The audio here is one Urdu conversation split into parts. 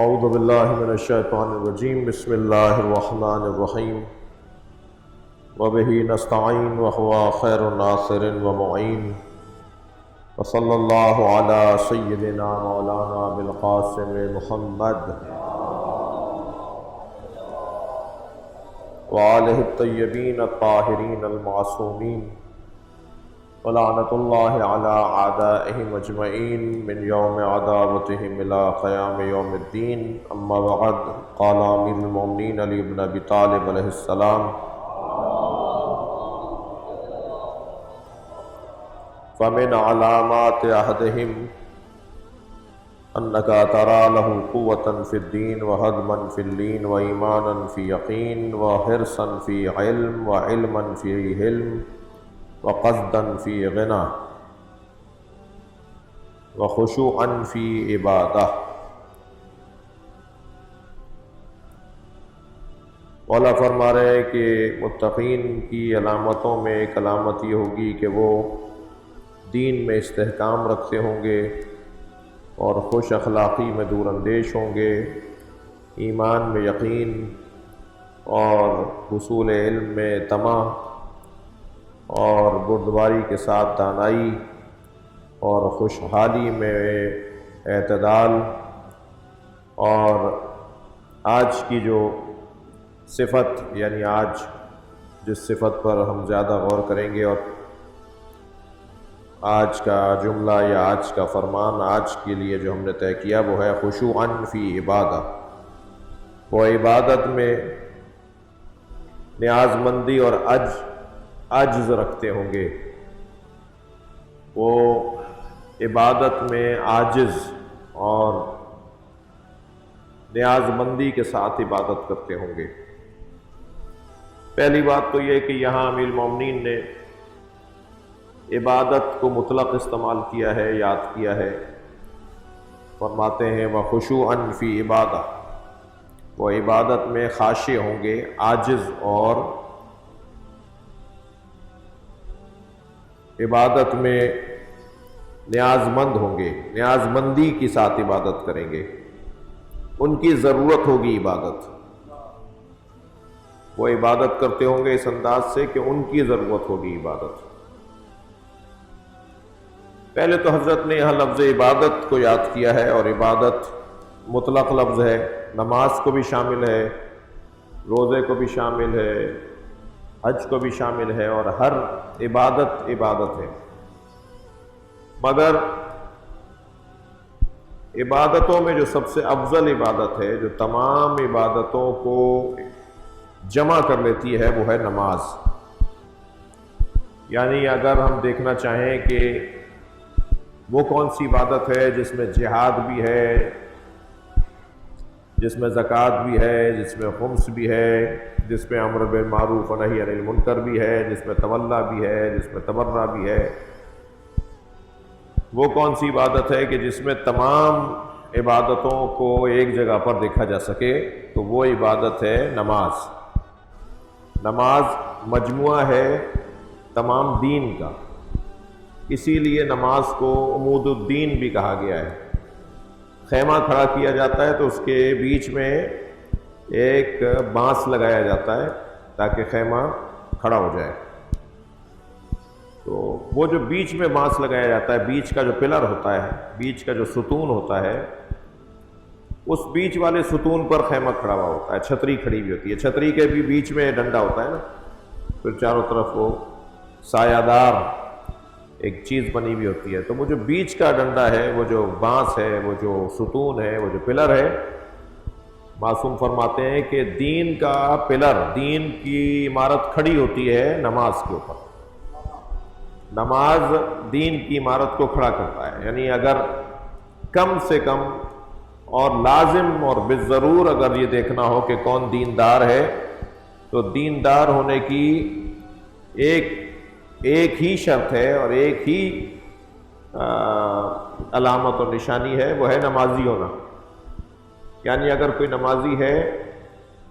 اعوذ باللہ من الشیطان الرجیم بسم اللہ الرحمن الرحیم وبہ نستعین وہو خیر ناصر ومعین وصلی اللہ علی سیدنا مولانا بالقاسم محمد وآلہ الطیبین الطاہرین المعصومین ولعنۃ اللہ علی اعدائہم اجمعین من یوم عداوتہم الی قیام یوم الدین اما بعد قال امیر المومنین علی بن ابی طالب علیہ السلام فمن علامات عہدہم انک تری لہ قوة فی الدین وحدما فی اللین وایمانا فی یقین وحرصا فی علم وعلما فی حلم وقصدا فی غنا وخشوعا فی عبادہ۔ مولا فرما رہے ہیں کہ متقین کی علامتوں میں ایک علامت یہ ہوگی کہ وہ دین میں استحکام رکھتے ہوں گے اور خوش اخلاقی میں دور اندیش ہوں گے، ایمان میں یقین اور حصول علم میں طمع اور بردباری کے ساتھ دانائی اور خوشحالی میں اعتدال، اور آج کی جو صفت یعنی آج جس صفت پر ہم زیادہ غور کریں گے اور آج کا جملہ یا آج کا فرمان آج کے لیے جو ہم نے طے کیا وہ ہے خشوعا فی عبادہ۔ وہ عبادت میں نیاز مندی اور عجز رکھتے ہوں گے، وہ عبادت میں عاجز اور نیاز مندی کے ساتھ عبادت کرتے ہوں گے۔ پہلی بات تو یہ کہ یہاں امیر المومنین نے عبادت کو مطلق استعمال کیا ہے، یاد کیا ہے۔ فرماتے ہیں وَخُشُوعًا فِي عبادہ، وہ عبادت میں خاشع ہوں گے، عاجز اور عبادت میں نیاز مند ہوں گے، نیاز مندی کے ساتھ عبادت کریں گے، ان کی ضرورت ہوگی عبادت۔ وہ عبادت کرتے ہوں گے اس انداز سے کہ ان کی ضرورت ہوگی عبادت۔ پہلے تو حضرت نے یہاں لفظ عبادت کو یاد کیا ہے، اور عبادت مطلق لفظ ہے، نماز کو بھی شامل ہے، روزے کو بھی شامل ہے، حج کو بھی شامل ہے، اور ہر عبادت عبادت ہے۔ مگر عبادتوں میں جو سب سے افضل عبادت ہے، جو تمام عبادتوں کو جمع کر لیتی ہے، وہ ہے نماز۔ یعنی اگر ہم دیکھنا چاہیں کہ وہ کون سی عبادت ہے جس میں جہاد بھی ہے، جس میں زکوٰۃ بھی ہے، جس میں خمس بھی ہے، جس میں امر بالمعروف و نہی عن المنکر بھی ہے، جس میں تولا بھی ہے، جس میں تبرع بھی ہے، وہ کون سی عبادت ہے کہ جس میں تمام عبادتوں کو ایک جگہ پر دیکھا جا سکے؟ تو وہ عبادت ہے نماز۔ نماز مجموعہ ہے تمام دین کا، اسی لیے نماز کو عمود الدین بھی کہا گیا ہے۔ خیمہ کھڑا کیا جاتا ہے تو اس کے بیچ میں ایک بانس لگایا جاتا ہے تاکہ خیمہ کھڑا ہو جائے۔ تو وہ جو بیچ میں بانس لگایا جاتا ہے، بیچ کا جو پلر ہوتا ہے، بیچ کا جو ستون ہوتا ہے، اس بیچ والے ستون پر خیمہ کھڑا ہوا ہوتا ہے، چھتری کھڑی ہوئی ہوتی ہے، چھتری کے بھی بیچ میں ڈنڈا ہوتا ہے نا، پھر چاروں طرف وہ سایہ دار ایک چیز بنی ہوئی ہوتی ہے۔ تو وہ جو بیچ کا ڈنڈا ہے، وہ جو بانس ہے، وہ جو ستون ہے، وہ جو پلر ہے، معصوم فرماتے ہیں کہ دین کا پلر، دین کی عمارت کھڑی ہوتی ہے نماز کے اوپر۔ نماز دین کی عمارت کو کھڑا کرتا ہے۔ یعنی اگر کم سے کم اور لازم اور بالضرور اگر یہ دیکھنا ہو کہ کون دیندار ہے، تو دیندار ہونے کی ایک ہی شرط ہے اور ایک ہی علامت اور نشانی ہے، وہ ہے نمازی ہونا۔ یعنی اگر کوئی نمازی ہے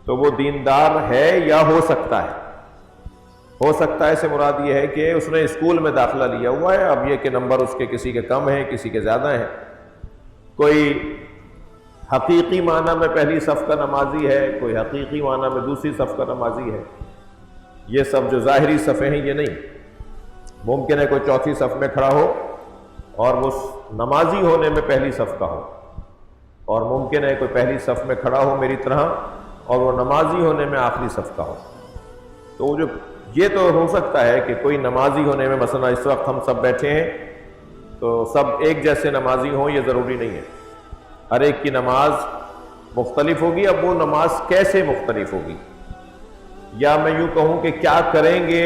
تو وہ دیندار ہے یا ہو سکتا ہے۔ ہو سکتا ہے سے مراد یہ ہے کہ اس نے اسکول میں داخلہ لیا ہوا ہے، اب یہ کہ نمبر اس کے کسی کے کم ہیں، کسی کے زیادہ ہیں، کوئی حقیقی معنی میں پہلی صف کا نمازی ہے، کوئی حقیقی معنی میں دوسری صف کا نمازی ہے۔ یہ سب جو ظاہری صفیں ہیں یہ نہیں، ممکن ہے کوئی چوتھی صف میں کھڑا ہو اور وہ نمازی ہونے میں پہلی صف کا ہو، اور ممکن ہے کوئی پہلی صف میں کھڑا ہو میری طرح اور وہ نمازی ہونے میں آخری صف کا ہو۔ تو جو یہ تو ہو سکتا ہے کہ کوئی نمازی ہونے میں، مثلا اس وقت ہم سب بیٹھے ہیں تو سب ایک جیسے نمازی ہوں، یہ ضروری نہیں ہے، ہر ایک کی نماز مختلف ہوگی۔ اب وہ نماز کیسے مختلف ہوگی، یا میں یوں کہوں کہ کیا کریں گے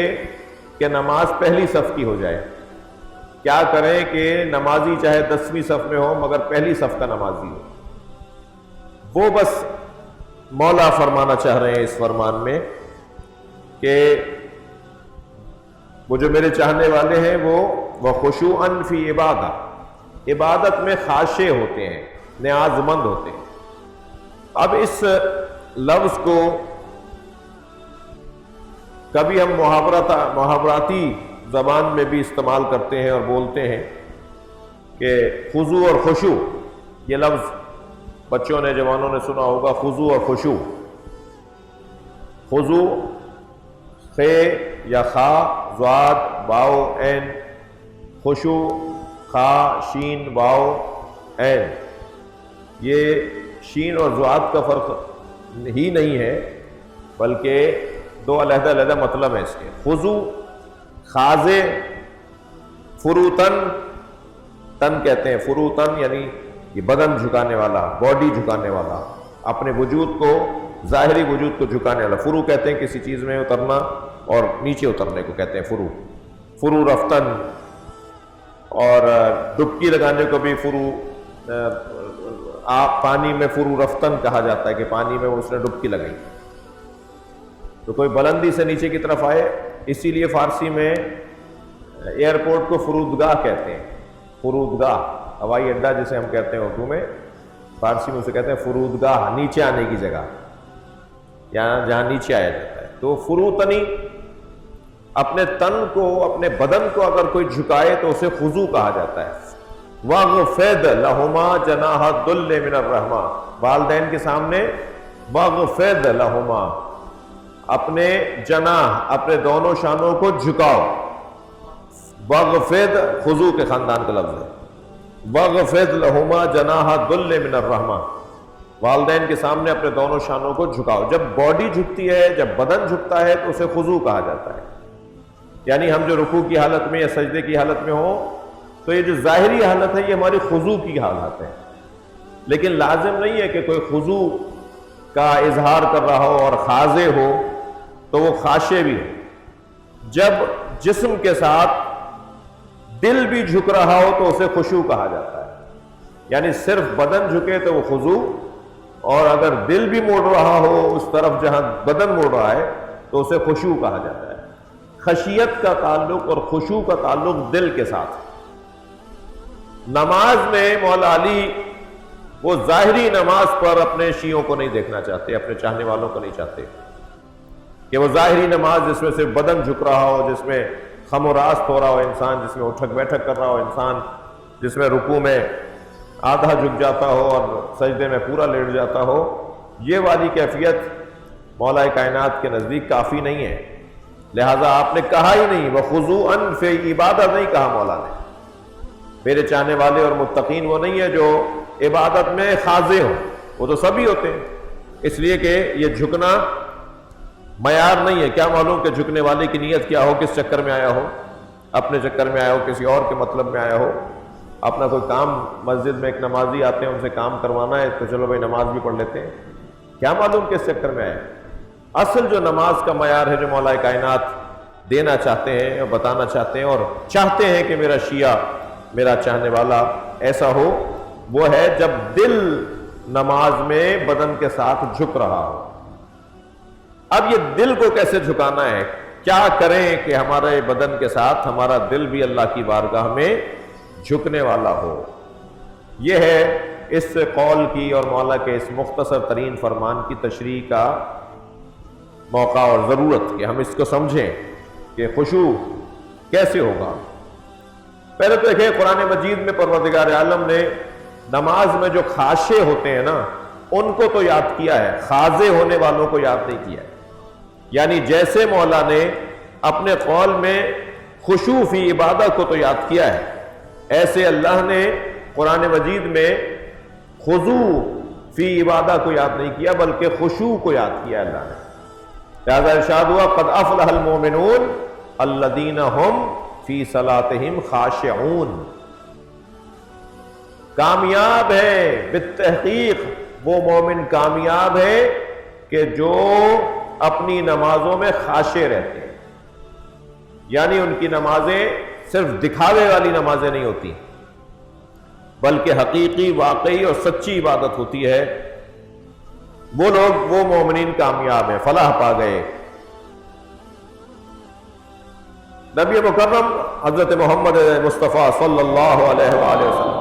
کہ نماز پہلی صف کی ہو جائے، کیا کریں کہ نمازی چاہے 10ویں صف میں ہو مگر پہلی صف کا نمازی ہو۔ وہ بس مولا فرمانا چاہ رہے ہیں اس فرمان میں کہ وہ جو میرے چاہنے والے ہیں وہ خشوعاً فی عبادت میں خاشع ہوتے ہیں، نیاز مند ہوتے ہیں۔ اب اس لفظ کو کبھی ہم محاوراتی زبان میں بھی استعمال کرتے ہیں اور بولتے ہیں کہ خضوع اور خشوع، یہ لفظ بچوں نے، جوانوں نے سنا ہوگا، خضوع اور خشوع۔ خضوع خے یا خا ضاد واو عین، خشوع خا شین واو عین۔ یہ شین اور ضاد کا فرق ہی نہیں ہے بلکہ دو علیحدہ علیحدہ مطلب ہیں اس کے۔ خضوع خاضع، فروتن، تن کہتے ہیں فروتن یعنی یہ بدن جھکانے والا، باڈی جھکانے والا، اپنے وجود کو، ظاہری وجود کو جھکانے والا۔ فرو کہتے ہیں کسی چیز میں اترنا اور نیچے اترنے کو کہتے ہیں فرو، فرو رفتن۔ اور ڈبکی لگانے کو بھی فرو، پانی میں فرو رفتن کہا جاتا ہے کہ پانی میں اس نے ڈبکی لگائی تو کوئی بلندی سے نیچے کی طرف آئے۔ اسی لیے فارسی میں ایئرپورٹ کو فرودگاہ کہتے ہیں، فرودگاہ، ہوائی اڈہ جسے ہم کہتے ہیں اردو میں، فارسی میں اسے کہتے ہیں فرودگاہ، نیچے آنے کی جگہ، یہاں جہاں نیچے آیا جاتا ہے۔ تو فروتنی، اپنے تن کو، اپنے بدن کو اگر کوئی جھکائے تو اسے خضوع کہا جاتا ہے۔ وَاغْفِضْ لَهُمَا جَنَاحَ الذُّلِّ مِنَ الرَّحْمَةِ، والدین کے سامنے وَاغْفِضْ لَهُمَا، اپنے جناح، اپنے دونوں شانوں کو جھکاؤ۔ وَاغْفِضْ خضوع کے خاندان کا لفظ ہے۔ وَاغْفِضْ لَهُمَا جَنَاحَ الذُّلِّ مِنَ الرَّحْمَةِ، والدین کے سامنے اپنے دونوں شانوں کو جھکاؤ۔ جب باڈی جھکتی ہے، جب بدن جھکتا ہے تو اسے خضوع کہا جاتا ہے۔ یعنی ہم جو رکوع کی حالت میں یا سجدے کی حالت میں ہوں تو یہ جو ظاہری حالت ہے یہ ہماری خضوع کی حالت ہے، لیکن لازم نہیں ہے کہ کوئی خضوع کا اظہار کر رہا ہو اور خاضع ہو تو وہ خاشع بھی ہو۔ جب جسم کے ساتھ دل بھی جھک رہا ہو تو اسے خشوع کہا جاتا ہے، یعنی صرف بدن جھکے تو وہ خضوع، اور اگر دل بھی موڑ رہا ہو اس طرف جہاں بدن موڑ رہا ہے تو اسے خشوع کہا جاتا ہے۔ خشیت کا تعلق اور خشوع کا تعلق دل کے ساتھ۔ نماز میں مولا علی وہ ظاہری نماز پر اپنے شیعوں کو نہیں دیکھنا چاہتے، اپنے چاہنے والوں کو نہیں چاہتے کہ وہ ظاہری نماز جس میں سے بدن جھک رہا ہو، جس میں خم و راست ہو رہا ہو انسان، جس میں اٹھک بیٹھک کر رہا ہو انسان، جس میں رکوع میں آدھا جھک جاتا ہو اور سجدے میں پورا لیٹ جاتا ہو، یہ والی کیفیت مولا کائنات کے نزدیک کافی نہیں ہے۔ لہٰذا آپ نے کہا ہی نہیں، وَخُضُوعًا فِي عبادت نہیں کہا مولا نے۔ میرے چاہنے والے اور متقین وہ نہیں ہے جو عبادت میں خاضع ہو، وہ تو سبھی ہوتے ہیں، اس لیے کہ یہ جھکنا معیار نہیں ہے۔ کیا معلوم کہ جھکنے والے کی نیت کیا ہو، کس چکر میں آیا ہو، اپنے چکر میں آیا ہو، کسی اور کے مطلب میں آیا ہو، اپنا کوئی کام، مسجد میں ایک نمازی آتے ہیں ان سے کام کروانا ہے تو چلو بھائی نماز بھی پڑھ لیتے ہیں، کیا معلوم کس چکر میں آیا۔ اصل جو نماز کا معیار ہے جو مولا کائنات دینا چاہتے ہیں اور بتانا چاہتے ہیں اور چاہتے ہیں کہ میرا شیعہ، میرا چاہنے والا ایسا ہو، وہ ہے جب دل نماز میں بدن کے ساتھ جھک رہا ہو۔ اب یہ دل کو کیسے جھکانا ہے، کیا کریں کہ ہمارے بدن کے ساتھ ہمارا دل بھی اللہ کی بارگاہ میں جھکنے والا ہو۔ یہ ہے اس قول کی اور مولا کے اس مختصر ترین فرمان کی تشریح کا موقع اور ضرورت کہ ہم اس کو سمجھیں کہ خشوع کیسے ہوگا۔ پہلے تو دیکھیں قرآن مجید میں پروردگار عالم نے نماز میں جو خاشع ہوتے ہیں نا ان کو تو یاد کیا ہے، خاضع ہونے والوں کو یاد نہیں کیا ہے۔ یعنی جیسے مولا نے اپنے قول میں خشوع فی عبادت کو تو یاد کیا ہے، ایسے اللہ نے قرآن مجید میں خضوع فی عبادت کو یاد نہیں کیا بلکہ خشوع کو یاد کیا اللہ نے۔ لہذا ارشاد ہوا قد افلح المؤمنون الذین هم فی صلاتہم خاشعون، کامیاب ہے بالتحقیق وہ مومن کامیاب ہے کہ جو اپنی نمازوں میں خاشع رہتے ہیں، یعنی ان کی نمازیں صرف دکھاوے والی نمازیں نہیں ہوتی بلکہ حقیقی واقعی اور سچی عبادت ہوتی ہے، وہ لوگ وہ مومنین کامیاب ہیں، فلاح پا گئے۔ نبی مکرم حضرت محمد مصطفیٰ صلی اللہ علیہ وآلہ وسلم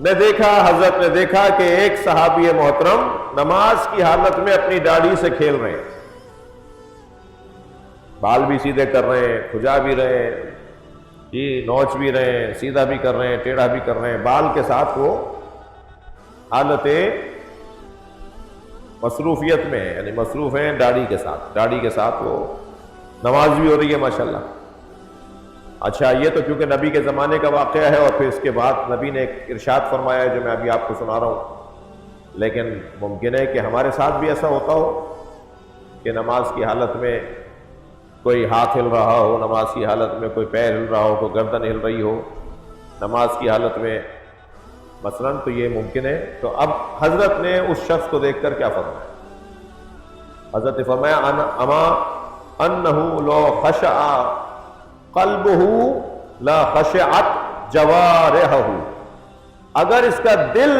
حضرت نے دیکھا کہ ایک صحابی محترم نماز کی حالت میں اپنی داڑھی سے کھیل رہے ہیں، بال بھی سیدھے کر رہے ہیں، کھجا بھی رہے ہیں، جی نوچ بھی رہے ہیں، سیدھا بھی کر رہے ہیں، ٹیڑھا بھی کر رہے ہیں، بال کے ساتھ وہ حالت مصروفیت میں ہے، یعنی مصروف ہیں داڑھی کے ساتھ وہ نماز بھی ہو رہی ہے ماشاءاللہ۔ اچھا یہ تو کیونکہ نبی کے زمانے کا واقعہ ہے اور پھر اس کے بعد نبی نے ایک ارشاد فرمایا ہے جو میں ابھی آپ کو سنا رہا ہوں، لیکن ممکن ہے کہ ہمارے ساتھ بھی ایسا ہوتا ہو کہ نماز کی حالت میں کوئی ہاتھ ہل رہا ہو، نماز کی حالت میں کوئی پیر ہل رہا ہو، کوئی گردن ہل رہی ہو نماز کی حالت میں مثلاً، تو یہ ممکن ہے۔ تو اب حضرت نے اس شخص کو دیکھ کر کیا فرمایا؟ حضرت نے فرمایا اما انہ لو خشع قلبہ لا خشعت جوارحہ، اگر اس کا دل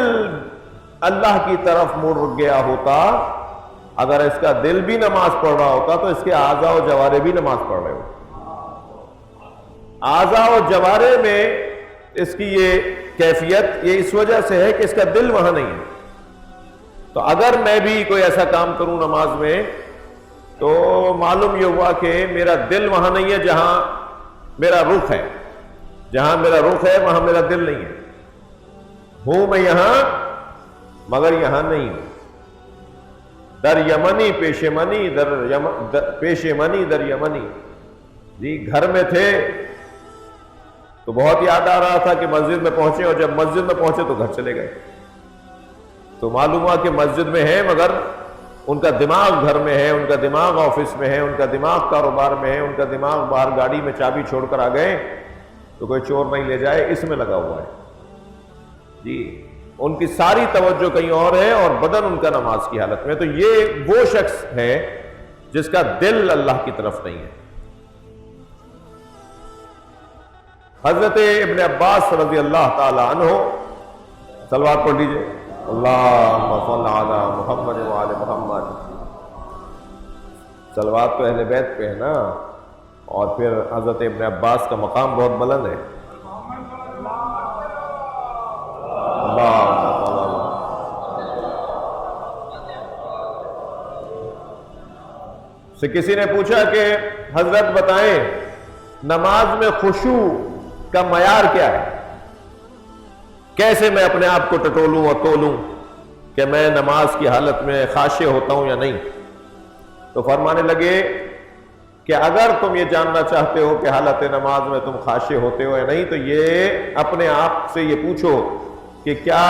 اللہ کی طرف مڑ گیا ہوتا، اگر اس کا دل بھی نماز پڑھ رہا ہوتا تو اس کے اعضاء و جوارح بھی نماز پڑھ رہے ہوتے۔ اعضاء و جوارح میں اس کی یہ کیفیت یہ اس وجہ سے ہے کہ اس کا دل وہاں نہیں ہے۔ تو اگر میں بھی کوئی ایسا کام کروں نماز میں تو معلوم یہ ہوا کہ میرا دل وہاں نہیں ہے جہاں میرا رخ ہے، جہاں میرا رخ ہے وہاں میرا دل نہیں ہے، ہوں میں یہاں مگر یہاں نہیں ہوں۔ در یمنی پیش منی پیش منی در یمنی، جی گھر میں تھے تو بہت یاد آ رہا تھا کہ مسجد میں پہنچے، اور جب مسجد میں پہنچے تو گھر چلے گئے، تو معلوم ہوا کہ مسجد میں ہے مگر ان کا دماغ گھر میں ہے، ان کا دماغ آفس میں ہے، ان کا دماغ کاروبار میں ہے، ان کا دماغ باہر گاڑی میں چابی چھوڑ کر آ گئے تو کوئی چور نہیں لے جائے اس میں لگا ہوا ہے، جی ان کی ساری توجہ کہیں اور ہے اور بدن ان کا نماز کی حالت میں۔ تو یہ وہ شخص ہے جس کا دل اللہ کی طرف نہیں ہے۔ حضرت ابن عباس رضی اللہ تعالی عنہ، صلوات پڑھ لیجئے، اللہم صل علی محمد وعلی محمد۔ صلوات تو اہل بیت پہ ہے نا، اور پھر حضرت ابن عباس کا مقام بہت بلند ہے۔ سے کسی نے پوچھا کہ حضرت بتائیں نماز میں خشوع کا معیار کیا ہے، کیسے میں اپنے آپ کو ٹٹولوں اور تولوں کہ میں نماز کی حالت میں خاشع ہوتا ہوں یا نہیں؟ تو فرمانے لگے کہ اگر تم یہ جاننا چاہتے ہو کہ حالت نماز میں تم خاشع ہوتے ہو یا نہیں تو یہ اپنے آپ سے یہ پوچھو کہ کیا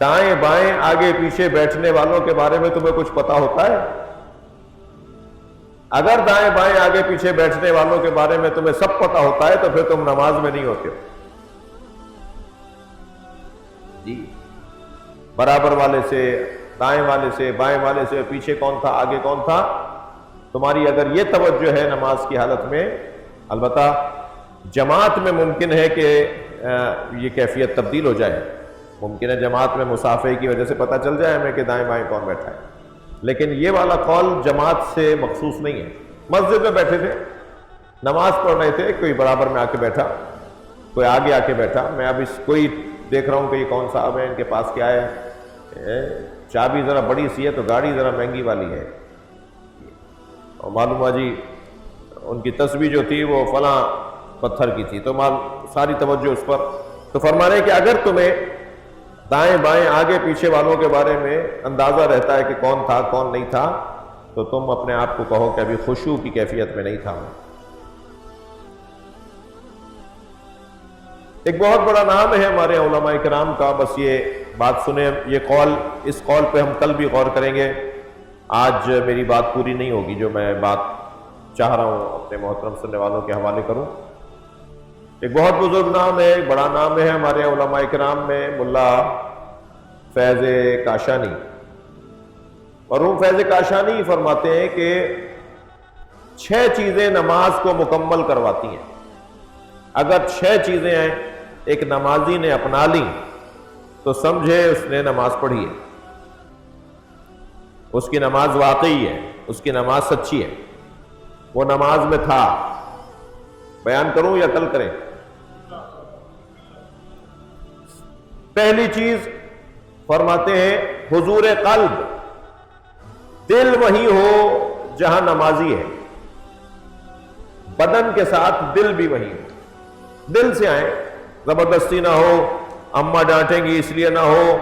دائیں بائیں آگے پیچھے بیٹھنے والوں کے بارے میں تمہیں کچھ پتا ہوتا ہے؟ اگر دائیں بائیں آگے پیچھے بیٹھنے والوں کے بارے میں تمہیں سب پتا ہوتا ہے تو پھر تم نماز میں نہیں ہوتے ہو، جی برابر والے سے، دائیں والے سے، بائیں والے سے، پیچھے کون تھا آگے کون تھا، تمہاری اگر یہ توجہ ہے نماز کی حالت میں، البتہ جماعت میں ممکن ہے کہ یہ کیفیت تبدیل ہو جائے، ممکن ہے جماعت میں مصافحے کی وجہ سے پتہ چل جائے ہمیں کہ دائیں بائیں کون بیٹھا ہے، لیکن یہ والا قول جماعت سے مخصوص نہیں ہے۔ مسجد میں بیٹھے تھے، نماز پڑھ رہے تھے، کوئی برابر میں آ کے بیٹھا، کوئی آگے آ کے بیٹھا، میں اب کوئی دیکھ رہا ہوں کہ یہ کون صاحب ہے، ان کے پاس کیا ہے، چابی ذرا بڑی سی ہے تو گاڑی ذرا مہنگی والی ہے، اور معلوم ہوا جی ان کی تسبیح جو تھی وہ فلاں پتھر کی تھی، تو ساری توجہ اس پر. تو فرما رہے ہیں کہ اگر تمہیں دائیں بائیں آگے پیچھے والوں کے بارے میں اندازہ رہتا ہے کہ کون تھا کون نہیں تھا، تو تم اپنے آپ کو کہو کہ ابھی خشوع کی کیفیت میں نہیں تھا. ایک بہت بڑا نام ہے ہمارے علماء کرام کا. بس یہ بات سنیں، یہ قول، اس قول پہ ہم کل بھی غور کریں گے. آج میری بات پوری نہیں ہوگی، جو میں بات چاہ رہا ہوں اپنے محترم سننے والوں کے حوالے کروں. ایک بہت بزرگ نام ہے، ایک بڑا نام ہے ہمارے علماء کرام میں، ملا فیض کاشانی. مرحوم فیض کاشانی فرماتے ہیں کہ 6 چیزیں نماز کو مکمل کرواتی ہیں. اگر 6 چیزیں ہیں ایک نمازی نے اپنا لی تو سمجھے اس نے نماز پڑھی ہے، اس کی نماز واقعی ہے، اس کی نماز سچی ہے، وہ نماز میں تھا. بیان کروں یا کل کریں؟ پہلی چیز فرماتے ہیں حضور قلب، دل وہی ہو جہاں نمازی ہے، بدن کے ساتھ دل بھی وہی ہو. دل سے آئیں، زبردستی نہ ہو، اماں ڈانٹیں گی اس لیے نہ ہو،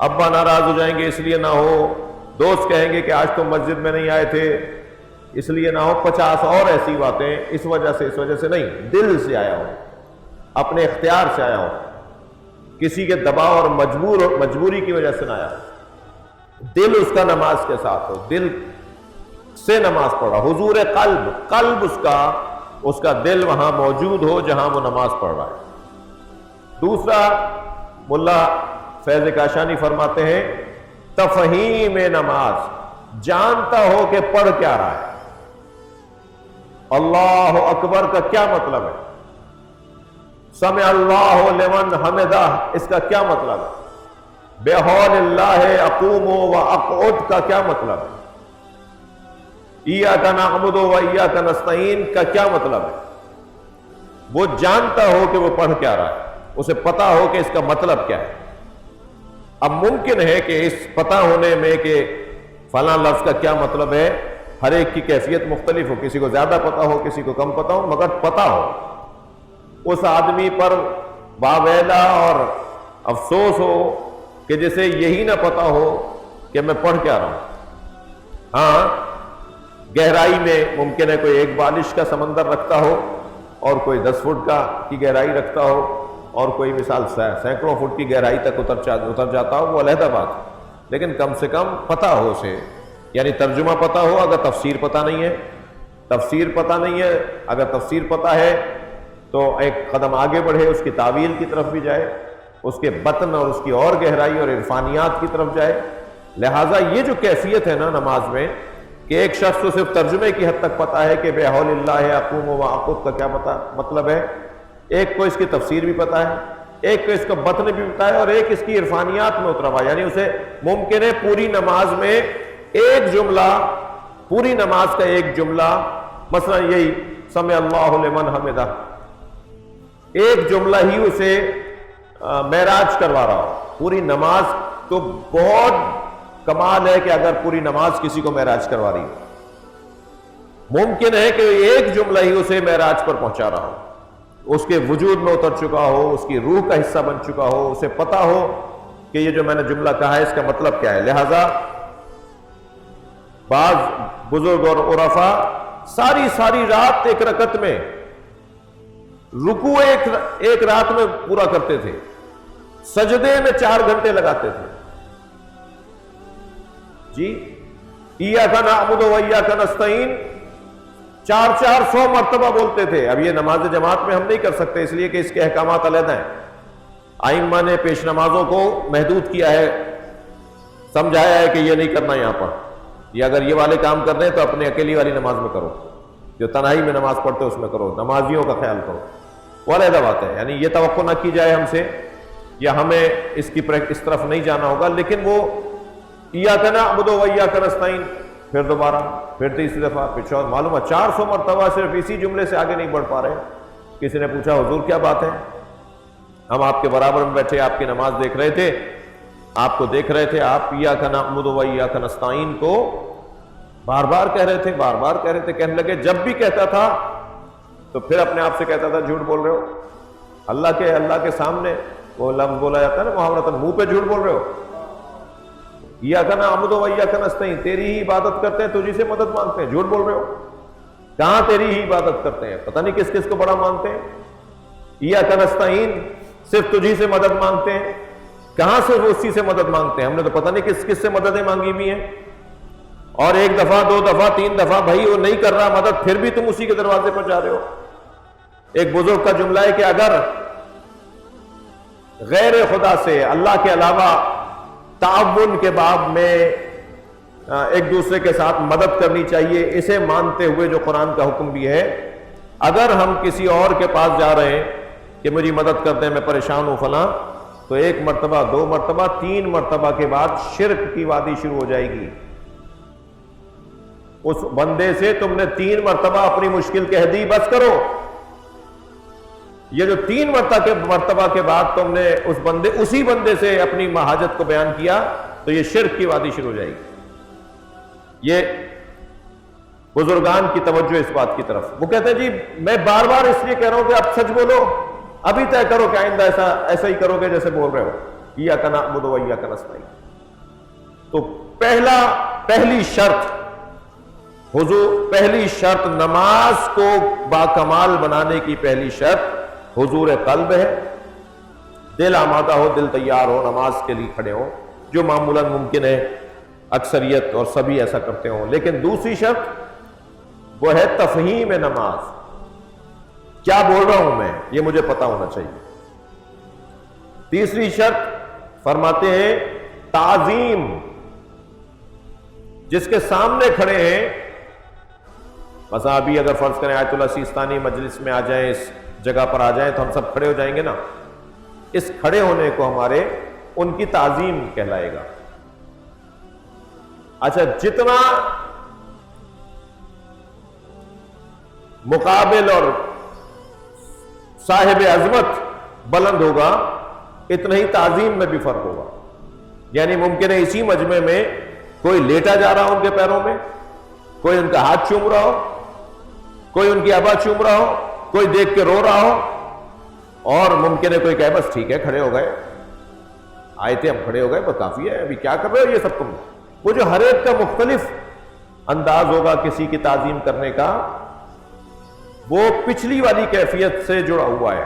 ابا ناراض ہو جائیں گے اس لیے نہ ہو، دوست کہیں گے کہ آج تم مسجد میں نہیں آئے تھے اس لیے نہ ہو، 50 اور ایسی باتیں، اس وجہ سے نہیں. دل سے آیا ہو، اپنے اختیار سے آیا ہو، کسی کے دباؤ اور مجبوری کی وجہ سے نہ آیا ہو. دل اس کا نماز کے ساتھ ہو، دل سے نماز پڑھا. حضور قلب، قلب اس کا دل وہاں موجود ہو جہاں وہ نماز پڑھ رہا ہے. دوسرا ملا فیض کاشانی فرماتے ہیں تفہیم نماز، جانتا ہو کہ پڑھ کیا رہا ہے. اللہ اکبر کا کیا مطلب ہے؟ سمع اللہ لمن حمدہ، اس کا کیا مطلب ہے؟ بحول اللہ اقوم و اقعد کا کیا مطلب ہے؟ ایاک نعبد و ایاک نستعین کا کیا مطلب ہے؟ وہ جانتا ہو کہ وہ پڑھ کیا رہا ہے، اسے پتا ہو کہ اس کا مطلب کیا ہے. اب ممکن ہے کہ اس پتا ہونے میں کہ فلاں لفظ کا کیا مطلب ہے، ہر ایک کی کیفیت مختلف ہو، کسی کو زیادہ پتا ہو، کسی کو کم پتا ہو، مگر پتا ہو. اس آدمی پر واویلا اور افسوس ہو کہ جسے یہی نہ پتا ہو کہ میں پڑھ کیا رہا ہوں. ہاں، گہرائی میں ممکن ہے کوئی 1 بالش کا سمندر رکھتا ہو اور کوئی 10 فٹ کی گہرائی رکھتا ہو، اور کوئی مثال سینکڑوں فٹ کی گہرائی تک اتر جاتا ہو، وہ علیحدہ بات ہے. لیکن کم سے کم پتہ ہو اسے، یعنی ترجمہ پتہ ہو. اگر تفسیر پتہ نہیں ہے، اگر تفسیر پتہ ہے تو ایک قدم آگے بڑھے، اس کی تعویل کی طرف بھی جائے، اس کے بطن اور اس کی اور گہرائی اور عرفانیات کی طرف جائے. لہٰذا یہ جو کیفیت ہے نا نماز میں، کہ ایک شخص کو صرف ترجمے کی حد تک پتہ ہے کہ بحول اللہ اقوم و اقعد کا کیا مطلب ہے، ایک کو اس کی تفسیر بھی پتہ ہے، ایک کو اس کا بطن بھی پتہ ہے، اور ایک اس کی عرفانیات میں اترا ہوا، یعنی اسے ممکن ہے پوری نماز میں ایک جملہ، پوری نماز کا ایک جملہ، مثلا یہی سمع اللہ لمن حمدہ، ایک جملہ ہی اسے معراج کروا رہا ہو. پوری نماز تو بہت کمال ہے کہ اگر پوری نماز کسی کو معراج کروا رہی ہو، ممکن ہے کہ ایک جملہ ہی اسے معراج پر پہنچا رہا ہو، اس کے وجود میں اتر چکا ہو، اس کی روح کا حصہ بن چکا ہو، اسے پتا ہو کہ یہ جو میں نے جملہ کہا ہے اس کا مطلب کیا ہے. لہذا بعض بزرگ اور عرفا ساری رات ایک رکعت میں رکوع ایک رات میں پورا کرتے تھے، سجدے میں 4 گھنٹے لگاتے تھے. جی، ایاک نعبد و ایاک نستعین 400 مرتبہ بولتے تھے. اب یہ نماز جماعت میں ہم نہیں کر سکتے، اس لیے کہ اس کے احکامات علیحدہ ہیں. ائمہ نے پیش نمازوں کو محدود کیا ہے، سمجھایا ہے کہ یہ نہیں کرنا یہاں پر، یہ اگر یہ والے کام کر رہے ہیں تو اپنے اکیلی والی نماز میں کرو، جو تنہائی میں نماز پڑھتے اس میں کرو، نمازیوں کا خیال کرو. وہ علیحدہ بات ہے، یعنی یہ توقع نہ کی جائے ہم سے، یا ہمیں اس طرف نہیں جانا ہوگا. لیکن وہ ایاک نعبد و ایاک نستعین، پھر دوبارہ، پھر تیسری دفعہ، پھر چوتھ، معلوم ہے 400 مرتبہ صرف اسی جملے سے آگے نہیں بڑھ پا رہے. کسی نے پوچھا حضور کیا بات ہے؟ ہم آپ کے برابر میں بیٹھے آپ کی نماز دیکھ رہے تھے، آپ کو دیکھ رہے تھے، آپ ایاک نعبد و ایاک نستعین کو بار بار کہہ رہے تھے. کہنے لگے جب بھی کہتا تھا تو پھر اپنے آپ سے کہتا تھا جھوٹ بول رہے ہو. اللہ کے سامنے وہ لفظ بولا جاتا ہے نا محاورتاً، منہ پہ جھوٹ بول رہے ہو. ایاک نعبد و ایاک نستعین، تیری ہی عبادت کرتے ہیں، تجھی سے مدد مانگتے ہیں، جھوٹ بول رہے ہو. کہاں تیری ہی عبادت کرتے ہیں، پتہ نہیں کس کس کو بڑا مانتے ہیں. ایاک نستعین، صرف تجھی سے مدد مانگتے ہیں. کہاں سے وہ اسی سے مدد مانگتے ہیں؟ ہم نے تو پتہ نہیں کس کس سے مددیں مانگی بھی ہیں. اور ایک دفعہ، دو دفعہ، تین دفعہ بھائی وہ نہیں کر رہا مدد، پھر بھی تم اسی کے دروازے پر جا رہے ہو. ایک بزرگ کا جملہ ہے کہ اگر غیر خدا سے، اللہ کے علاوہ تعاون کے باب میں ایک دوسرے کے ساتھ مدد کرنی چاہیے، اسے مانتے ہوئے جو قرآن کا حکم بھی ہے، اگر ہم کسی اور کے پاس جا رہے ہیں کہ میری مدد کر دیں، میں پریشان ہوں فلاں، تو ایک مرتبہ، دو مرتبہ، تین مرتبہ کے بعد شرک کی وادی شروع ہو جائے گی. اس بندے سے تم نے 3 مرتبہ اپنی مشکل کہہ دی، بس کرو. یہ جو 3 مرتبہ کے بعد تم نے اسی بندے سے اپنی حاجت کو بیان کیا، تو یہ شرک کی وادی شروع ہو جائے گی. یہ بزرگان کی توجہ اس بات کی طرف. وہ کہتے ہیں جی میں بار بار اس لیے کہہ رہا ہوں کہ اب سچ بولو، ابھی طے کرو کہ آئندہ ایسا ہی کرو گے جیسے بول رہے ہو. ایاک نعبد و ایاک نستعین. تو پہلی شرط پہلی شرط نماز کو باکمال بنانے کی پہلی شرط حضور قلب ہے. دل آمادہ ہو، دل تیار ہو، نماز کے لیے کھڑے ہو، جو معمولاً ممکن ہے اکثریت اور سبھی ایسا کرتے ہوں. لیکن دوسری شرط وہ ہے تفہیم نماز. کیا بول رہا ہوں میں، یہ مجھے پتا ہونا چاہیے. تیسری شرط فرماتے ہیں تعظیم. جس کے سامنے کھڑے ہیں، مثلا ابھی اگر فرض کریں آیت اللہ سیستانی مجلس میں آ جائیں، اس جگہ پر آ جائیں، تو ہم سب کھڑے ہو جائیں گے نا. اس کھڑے ہونے کو ہمارے ان کی تعظیم کہلائے گا. اچھا، جتنا مقابل اور صاحب عظمت بلند ہوگا، اتنا ہی تعظیم میں بھی فرق ہوگا. یعنی ممکن ہے اسی مجمع میں کوئی لیٹا جا رہا ہو ان کے پیروں میں، کوئی ان کا ہاتھ چوم رہا ہو، کوئی ان کی ابا چوم رہا ہو، کوئی دیکھ کے رو رہا ہو، اور ممکن ہے کوئی کہے بس ٹھیک ہے کھڑے ہو گئے، آئے تھے اب کھڑے ہو گئے، بس کافی ہے، ابھی کیا کر رہے ہو یہ سب تم. وہ جو ہر ایک کا مختلف انداز ہوگا کسی کی تعظیم کرنے کا، وہ پچھلی والی کیفیت سے جڑا ہوا ہے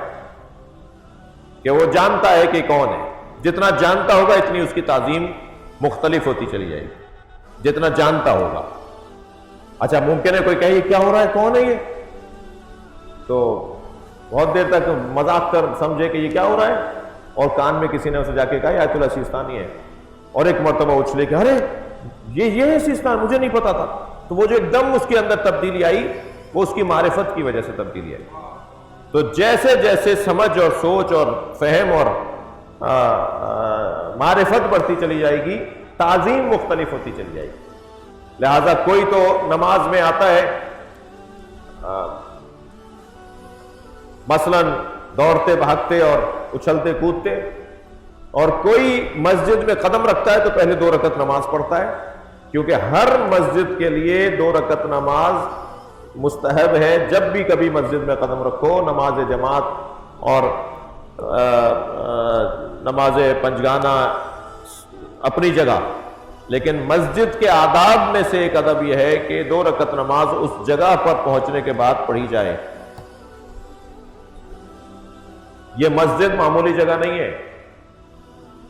کہ وہ جانتا ہے کہ کون ہے. جتنا جانتا ہوگا اتنی اس کی تعظیم مختلف ہوتی چلی جائے گی، جتنا جانتا ہوگا. اچھا، ممکن ہے کوئی کہے یہ کیا ہو رہا ہے، کون ہے یہ، تو بہت دیر تک مذاق کر سمجھے کہ یہ کیا ہو رہا ہے، اور کان میں کسی نے اسے جا کے کہا یہ آیت اللہ سیستانی ہے، اور ایک مرتبہ اچھلے کہ ارے یہ ہے سیستان، مجھے نہیں پتا تھا. تو وہ جو ایک دم اس کے اندر تبدیلی آئی، وہ اس کی معرفت کی وجہ سے تبدیلی آئی. تو جیسے جیسے سمجھ اور سوچ اور فہم اور معرفت بڑھتی چلی جائے گی، تعظیم مختلف ہوتی چلی جائے گی. لہذا کوئی تو نماز میں آتا ہے مثلاً دوڑتے بھاگتے اور اچھلتے کودتے، اور کوئی مسجد میں قدم رکھتا ہے تو پہلے 2 رکعت نماز پڑھتا ہے، کیونکہ ہر مسجد کے لیے 2 رکعت نماز مستحب ہے. جب بھی کبھی مسجد میں قدم رکھو، نماز جماعت اور نماز پنجگانہ اپنی جگہ، لیکن مسجد کے آداب میں سے ایک ادب یہ ہے کہ 2 رکعت نماز اس جگہ پر پہنچنے کے بعد پڑھی جائے. یہ مسجد معمولی جگہ نہیں ہے،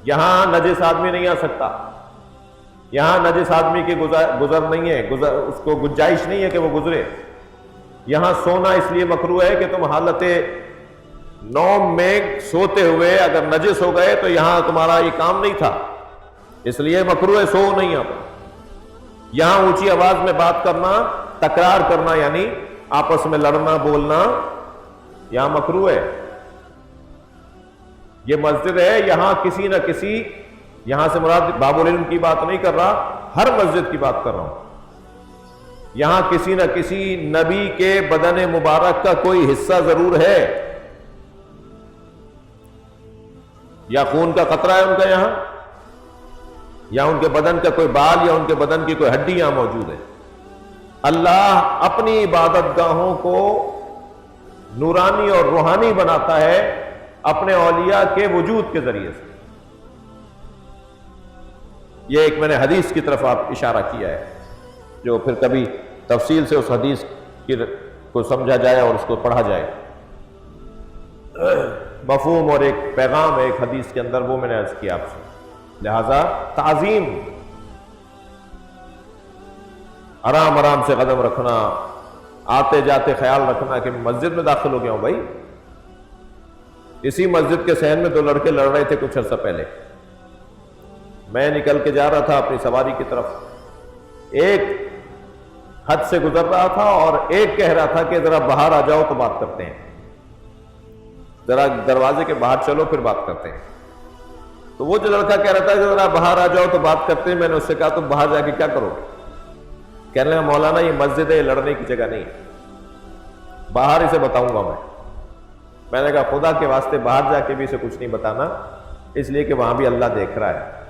یہاں نجس آدمی نہیں آ سکتا، یہاں نجس آدمی کی گزر نہیں ہے، اس کو گنجائش نہیں ہے کہ وہ گزرے. یہاں سونا اس لیے مکروہ ہے کہ تم حالت نوم میں سوتے ہوئے اگر نجس ہو گئے تو یہاں تمہارا یہ کام نہیں تھا، اس لیے مکروہ ہے، سو نہیں آتا. یہاں اونچی آواز میں بات کرنا، تکرار کرنا، یعنی آپس میں لڑنا بولنا، یہاں مکروہ ہے. یہ مسجد ہے، یہاں کسی نہ کسی، یہاں سے مراد باب العلم کی بات نہیں کر رہا، ہر مسجد کی بات کر رہا ہوں، یہاں کسی نہ کسی نبی کے بدن مبارک کا کوئی حصہ ضرور ہے، یا خون کا قطرہ ہے ان کا یہاں، یا ان کے بدن کا کوئی بال، یا ان کے بدن کی کوئی ہڈی یہاں موجود ہے. اللہ اپنی عبادت گاہوں کو نورانی اور روحانی بناتا ہے اپنے اولیاء کے وجود کے ذریعے سے. یہ ایک میں نے حدیث کی طرف آپ اشارہ کیا ہے، جو پھر کبھی تفصیل سے اس حدیث کو سمجھا جائے اور اس کو پڑھا جائے. مفہوم اور ایک پیغام ہے ایک حدیث کے اندر، وہ میں نے عرض کیا آپ سے. لہذا تعظیم، آرام آرام سے قدم رکھنا، آتے جاتے خیال رکھنا کہ مسجد میں داخل ہو گیا ہوں. بھائی اسی مسجد کے صحن میں دو لڑکے لڑ رہے تھے کچھ عرصہ پہلے. میں نکل کے جا رہا تھا اپنی سواری کی طرف، ایک حد سے گزر رہا تھا اور ایک کہہ رہا تھا کہ ذرا باہر آ جاؤ تو بات کرتے ہیں، ذرا دروازے کے باہر چلو پھر بات کرتے ہیں. تو وہ جو لڑکا کہہ رہا تھا کہ ذرا باہر آ جاؤ تو بات کرتے ہیں، میں نے اس سے کہا تم باہر جا کے کیا کرو گے؟ کہنے لگا مولانا یہ مسجد ہے، یہ لڑنے کی جگہ نہیں ہے، باہر اسے بتاؤں گا میں نے کہا خدا کے واسطے باہر جا کے بھی اسے کچھ نہیں بتانا، اس لیے کہ وہاں بھی اللہ دیکھ رہا ہے.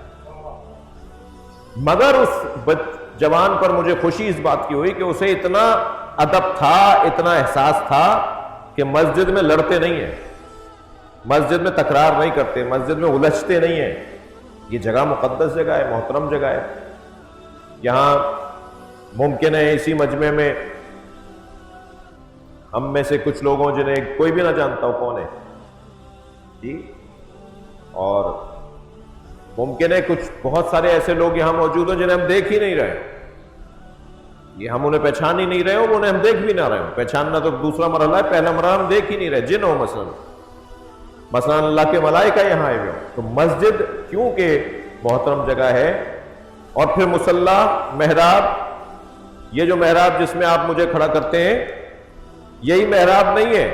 مگر اس جوان پر مجھے خوشی اس بات کی ہوئی کہ اسے اتنا ادب تھا، اتنا احساس تھا کہ مسجد میں لڑتے نہیں ہیں، مسجد میں تکرار نہیں کرتے، مسجد میں الجھتے نہیں ہیں. یہ جگہ مقدس جگہ ہے، محترم جگہ ہے. یہاں ممکن ہے اسی مجمع میں ہم میں سے کچھ لوگوں جنہیں کوئی بھی نہ جانتا ہو کون ہے جی، اور ممکن ہے کچھ بہت سارے ایسے لوگ یہاں موجود ہیں جنہیں ہم دیکھ ہی نہیں رہے، یہ ہم انہیں پہچان ہی نہیں رہے ہو، انہیں ہم دیکھ بھی نہ رہے ہوں. پہچاننا تو دوسرا مرحلہ ہے، پہلا مرحلہ ہم دیکھ ہی نہیں رہے. جن ہو مثلا اللہ کے ملائکہ یہاں آئے ہوئے ہوں. تو مسجد کیونکہ محترم جگہ ہے، اور پھر مصلی، محراب، یہ جو محراب جس میں آپ مجھے کھڑا کرتے ہیں یہی محراب نہیں ہے،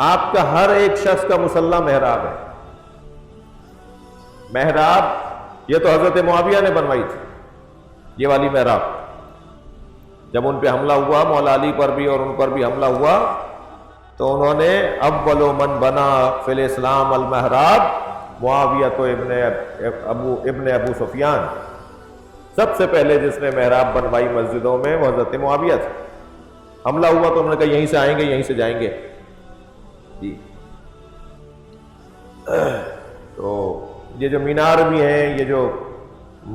آپ کا ہر ایک شخص کا مصلی محراب ہے. محراب یہ تو حضرت معاویہ نے بنوائی تھی، یہ والی محراب. جب ان پہ حملہ ہوا، مولا علی پر بھی اور ان پر بھی حملہ ہوا، تو انہوں نے اول من بنا فی الاسلام المحراب معاویہ تو ابن ابو سفیان. سب سے پہلے جس نے محراب بنوائی مسجدوں میں وہ حضرت معاویہ تھے. حملہ ہوا تو انہوں نے کہا یہیں سے آئیں گے، یہیں سے جائیں گے جی. تو یہ جو مینار بھی ہیں، یہ جو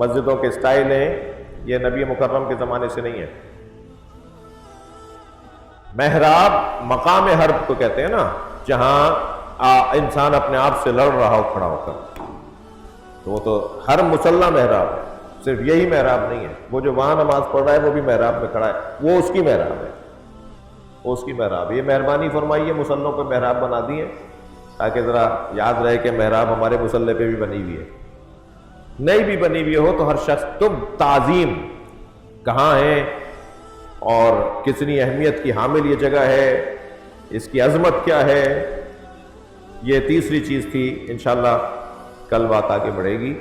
مسجدوں کے سٹائل ہیں، یہ نبی مکرم کے زمانے سے نہیں ہے. محراب مقام حرب کو کہتے ہیں نا، جہاں انسان اپنے آپ سے لڑ رہا ہو کھڑا ہو کر، تو وہ تو ہر مصلی محراب ہے، صرف یہی محراب نہیں ہے. وہ جو وہاں نماز پڑھ رہا ہے وہ بھی محراب میں کھڑا ہے، وہ اس کی محراب ہے، وہ اس کی محراب. یہ مہربانی فرمائیے مصلوں پہ محراب بنا دی ہے تاکہ ذرا یاد رہے کہ محراب ہمارے مصلے پہ بھی بنی ہوئی ہے. نہیں بھی بنی ہوئی ہو تو ہر شخص تم تعظیم کہاں ہے اور کتنی اہمیت کی حامل یہ جگہ ہے، اس کی عظمت کیا ہے، یہ تیسری چیز تھی. انشاءاللہ کل بات آگے بڑھے گی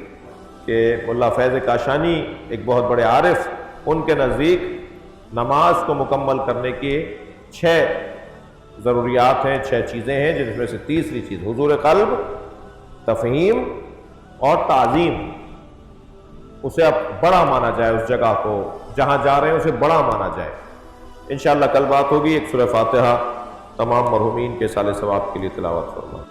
کہ ملا فیض کاشانی ایک بہت بڑے عارف، ان کے نزدیک نماز کو مکمل کرنے کی 6 ضروریات ہیں، 6 چیزیں ہیں، جن میں سے تیسری چیز حضور قلب، تفہیم اور تعظیم. اسے اب بڑا مانا جائے، اس جگہ کو جہاں جا رہے ہیں اسے بڑا مانا جائے. انشاءاللہ کل بات ہوگی. ایک سورہ فاتحہ تمام مرحومین کے سال ثواب کے لیے تلاوت فرمائیں.